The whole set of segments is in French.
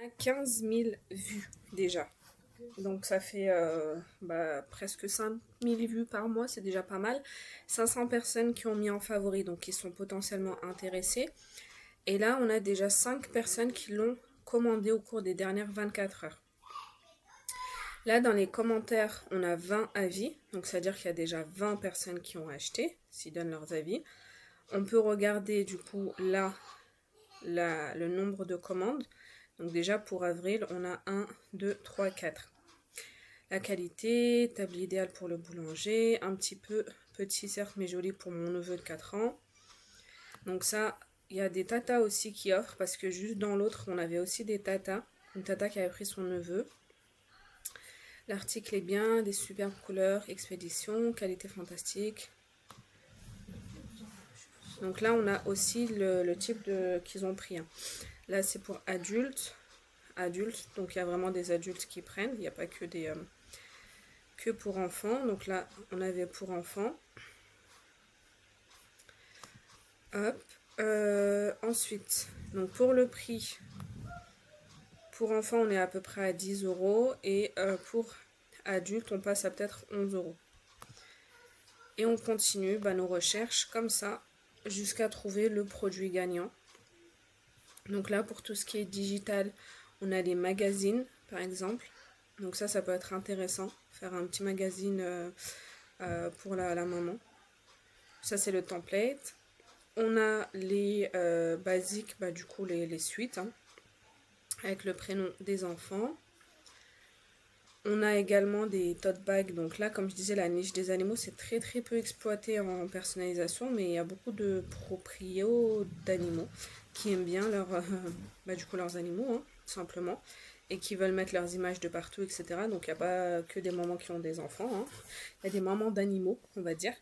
On a 15 000 vues déjà. Donc ça fait presque 5 000 vues par mois, c'est déjà pas mal. 500 personnes qui ont mis en favori, donc qui sont potentiellement intéressées. Et là, on a déjà 5 personnes qui l'ont commandé au cours des dernières 24 heures. Là, dans les commentaires, on a 20 avis. Donc, c'est-à-dire qu'il y a déjà 20 personnes qui ont acheté, s'ils donnent leurs avis. On peut regarder, du coup, là, le nombre de commandes. Donc, déjà, pour avril, on a 1, 2, 3, 4. La qualité, table idéale pour le boulanger. Un petit peu petit, certes, mais joli pour mon neveu de 4 ans. Donc, ça, il y a des tatas aussi qui offrent. Parce que juste dans l'autre, on avait aussi des tatas. Une tata qui avait pris son neveu. L'article est bien, des superbes couleurs, expédition, qualité fantastique. Donc là, on a aussi le type qu'ils ont pris. Là, c'est pour adultes. Donc il y a vraiment des adultes qui prennent. Il n'y a pas que que pour enfants. Donc là, on avait pour enfants. Hop. Ensuite, donc pour le prix, pour enfants, on est à peu près à 10 euros. Et pour adultes, on passe à peut-être 11 euros. Et on continue nos recherches comme ça jusqu'à trouver le produit gagnant. Donc là, pour tout ce qui est digital, on a les magazines, par exemple. Donc ça peut être intéressant, faire un petit magazine pour la maman. Ça, c'est le template. On a les basiques, du coup, les suites, avec le prénom des enfants. On a également des tote bags. Donc là, comme je disais, la niche des animaux, c'est très très peu exploité en personnalisation, mais il y a beaucoup de proprios d'animaux qui aiment bien leurs animaux, tout simplement, et qui veulent mettre leurs images de partout, etc. Donc il n'y a pas que des mamans qui ont des enfants, il y a des mamans d'animaux, on va dire.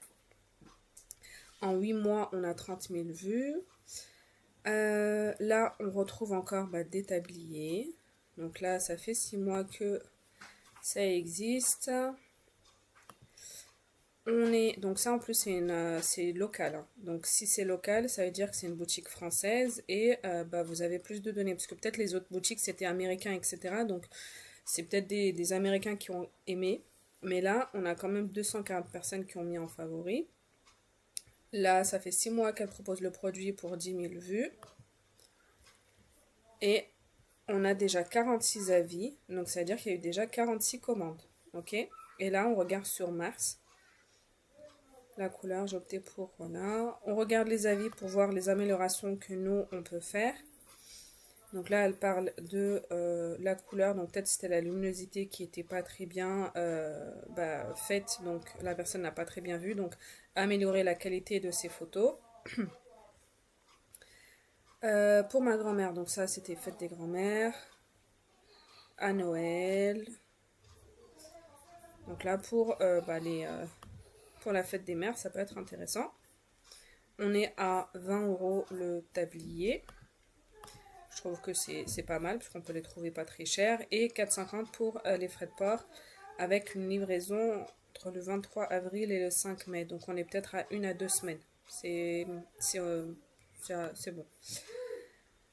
En 8 mois, on a 30 000 vues. Là, on retrouve encore des tabliers. Donc là, ça fait 6 mois que ça existe. Donc ça en plus c'est local. Donc si c'est local, ça veut dire que c'est une boutique française et vous avez plus de données. Parce que peut-être les autres boutiques c'était américain, etc. Donc c'est peut-être des Américains qui ont aimé. Mais là, on a quand même 240 personnes qui ont mis en favori. Là, ça fait 6 mois qu'elle propose le produit pour 10 000 vues. Et on a déjà 46 avis. Donc ça veut dire qu'il y a eu déjà 46 commandes. Ok. Et là, on regarde sur mars. La couleur, j'ai opté pour, voilà. On regarde les avis pour voir les améliorations que nous, on peut faire. Donc là, elle parle de la couleur. Donc peut-être c'était la luminosité qui n'était pas très bien faite. Donc la personne n'a pas très bien vu. Donc améliorer la qualité de ses photos. Pour ma grand-mère, donc ça c'était fête des grands-mères. À Noël. Donc là pour pour la fête des mères, ça peut être intéressant. On est à 20 euros le tablier. Je trouve que c'est pas mal, puisqu'on peut les trouver pas très chers. Et 4,50 pour les frais de port, avec une livraison entre le 23 avril et le 5 mai. Donc on est peut-être à 1 à 2 semaines. C'est bon.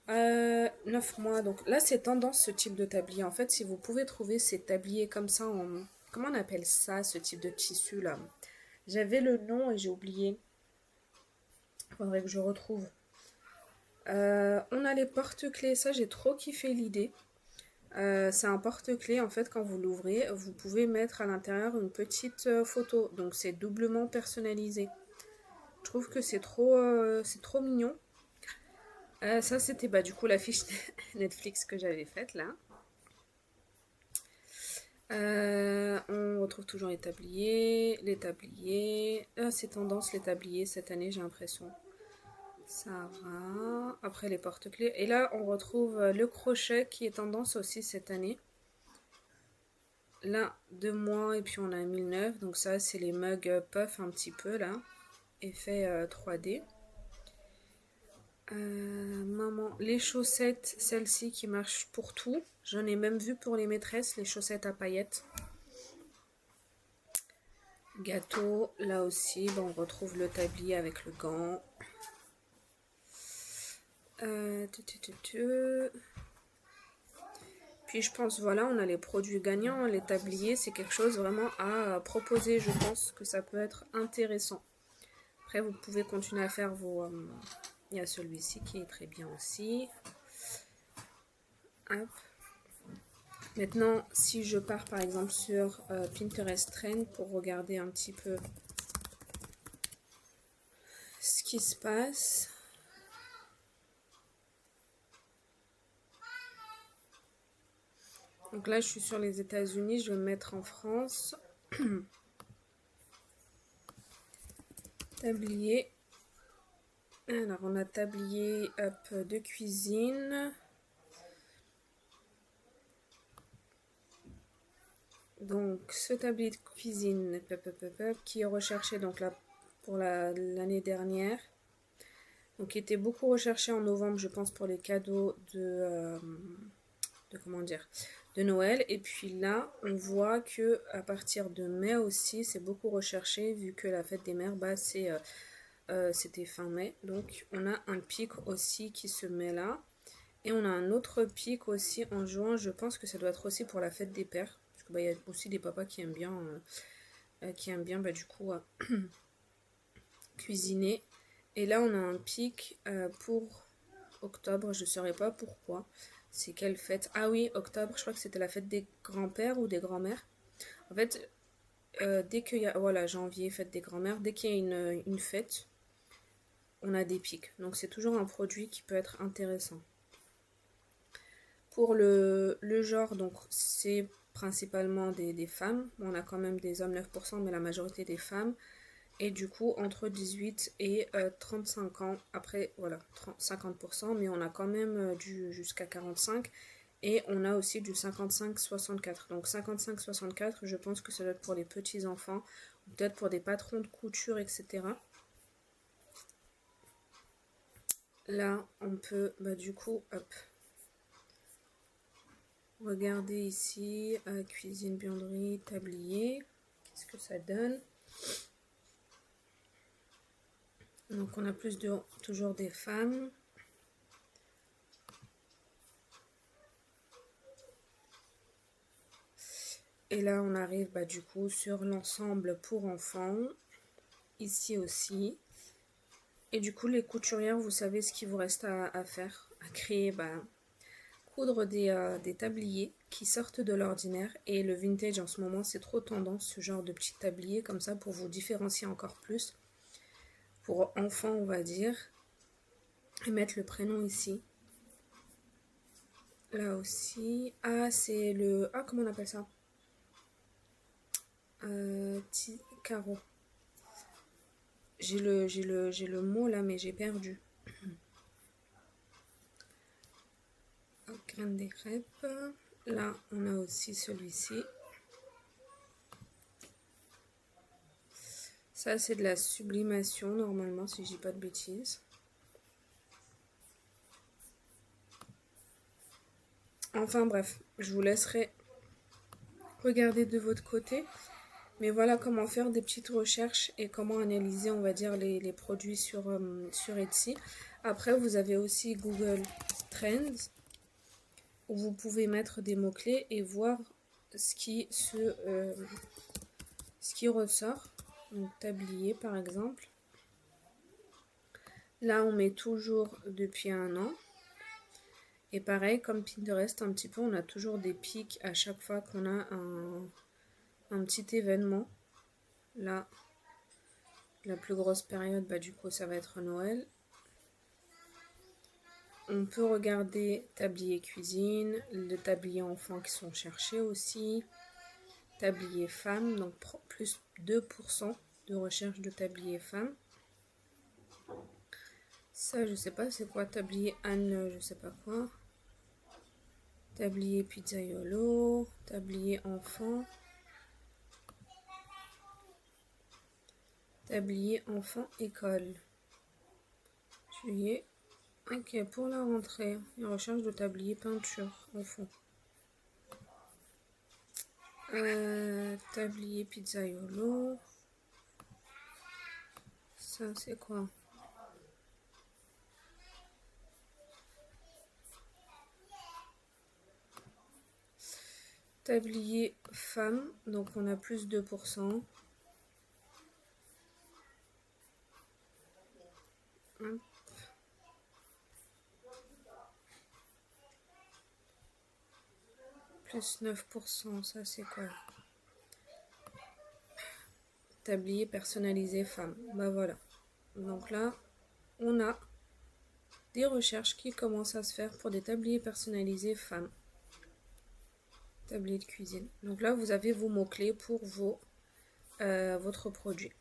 9 mois. Donc là, c'est tendance ce type de tablier. En fait, si vous pouvez trouver ces tabliers comme ça en... Comment on appelle ça, ce type de tissu là? J'avais le nom et j'ai oublié. Faudrait que je retrouve. On a les porte-clés. Ça, j'ai trop kiffé l'idée. C'est un porte-clés. En fait, quand vous l'ouvrez, vous pouvez mettre à l'intérieur une petite photo. Donc, c'est doublement personnalisé. Je trouve que c'est trop mignon. Ça, c'était du coup la fiche Netflix que j'avais faite là. On retrouve toujours les tabliers. C'est tendance les tabliers cette année, j'ai l'impression. Ça va. Après les porte-clés. Et là, on retrouve le crochet qui est tendance aussi cette année. Là, 2 mois et puis on a 1009. Donc ça, c'est les mugs puff un petit peu là. Effet 3D. Maman, les chaussettes, celles-ci qui marchent pour tout. J'en ai même vu pour les maîtresses, les chaussettes à paillettes. Gâteau, là aussi, on retrouve le tablier avec le gant. Puis je pense, voilà, on a les produits gagnants, les tabliers, c'est quelque chose vraiment à proposer. Je pense que ça peut être intéressant. Après, vous pouvez continuer à faire vos... il y a celui-ci qui est très bien aussi. Hop. Maintenant, si je pars par exemple sur Pinterest Trend pour regarder un petit peu ce qui se passe. Donc là, je suis sur les États-Unis, je vais me mettre en France. Tablier. Alors, on a tablier de cuisine. Donc, ce tablier de cuisine qui est recherché donc là, pour l'année dernière. Donc, il était beaucoup recherché en novembre, je pense, pour les cadeaux de comment dire, de Noël. Et puis là, on voit que à partir de mai aussi, c'est beaucoup recherché vu que la fête des mères, bah, c'était fin mai. Donc, on a un pic aussi qui se met là. Et on a un autre pic aussi en juin. Je pense que ça doit être aussi pour la fête des pères. Parce que bah, y a aussi des papas qui aiment bien bah, du coup cuisiner. Et là, on a un pic pour octobre. Je ne saurais pas pourquoi. C'est quelle fête? Ah oui, octobre, je crois que c'était la fête des grands-pères ou des grands-mères. En fait, dès qu'il y a... Voilà, janvier, fête des grands-mères. Dès qu'il y a une fête, on a des pics. Donc c'est toujours un produit qui peut être intéressant. Pour le genre, donc c'est principalement des femmes. On a quand même des hommes 9%, mais la majorité des femmes. Et du coup, entre 18 et 35 ans, après, voilà, 50%, mais on a quand même du jusqu'à 45. Et on a aussi du 55-64. Donc 55-64, je pense que ça doit être pour les petits-enfants, ou peut-être pour des patrons de couture, etc. Là, on peut, bah, du coup, hop, regardez ici, cuisine, buanderie, tablier. Qu'est-ce que ça donne? Donc on a toujours des femmes. Et là on arrive bah, du coup sur l'ensemble pour enfants. Ici aussi. Et du coup les couturières, vous savez ce qu'il vous reste à faire. À créer, bah, coudre des tabliers qui sortent de l'ordinaire. Et le vintage en ce moment c'est trop tendance, ce genre de petits tabliers comme ça pour vous différencier encore plus. Pour enfants on va dire. Et mettre le prénom ici. Là aussi. Ah c'est le... Ah comment on appelle ça? Carreau. J'ai le mot là, mais j'ai perdu. Graine des crêpes. Là, on a aussi celui-ci. Ça, c'est de la sublimation, normalement, si je dis pas de bêtises. Enfin, bref, je vous laisserai regarder de votre côté. Mais voilà comment faire des petites recherches et comment analyser, on va dire, les produits sur Etsy. Après, vous avez aussi Google Trends, où vous pouvez mettre des mots-clés et voir ce qui ressort. Donc, tablier, par exemple. Là, on met toujours depuis un an. Et pareil, comme Pinterest, un petit peu, on a toujours des pics à chaque fois qu'on a un petit événement. Là, la plus grosse période, bah, du coup, ça va être Noël. On peut regarder tablier cuisine, le tablier enfant qui sont cherchés aussi. Tablier femme, donc plus 2% de recherche de tablier femme. Ça, je sais pas, c'est quoi? Tablier Anne, je sais pas quoi. Tablier pizzaiolo, tablier enfant. Tablier enfant école. Juillet. Ok, pour la rentrée, une recherche de tablier peinture enfant. Tablier pizzaiolo. Ça, c'est quoi? Tablier femme, donc on a plus 2%. Hop. Plus 9%, ça c'est quoi? Tablier personnalisé femme. Bah voilà. Donc là, on a des recherches qui commencent à se faire pour des tabliers personnalisés femmes. Tablier de cuisine. Donc là, vous avez vos mots-clés pour votre produit.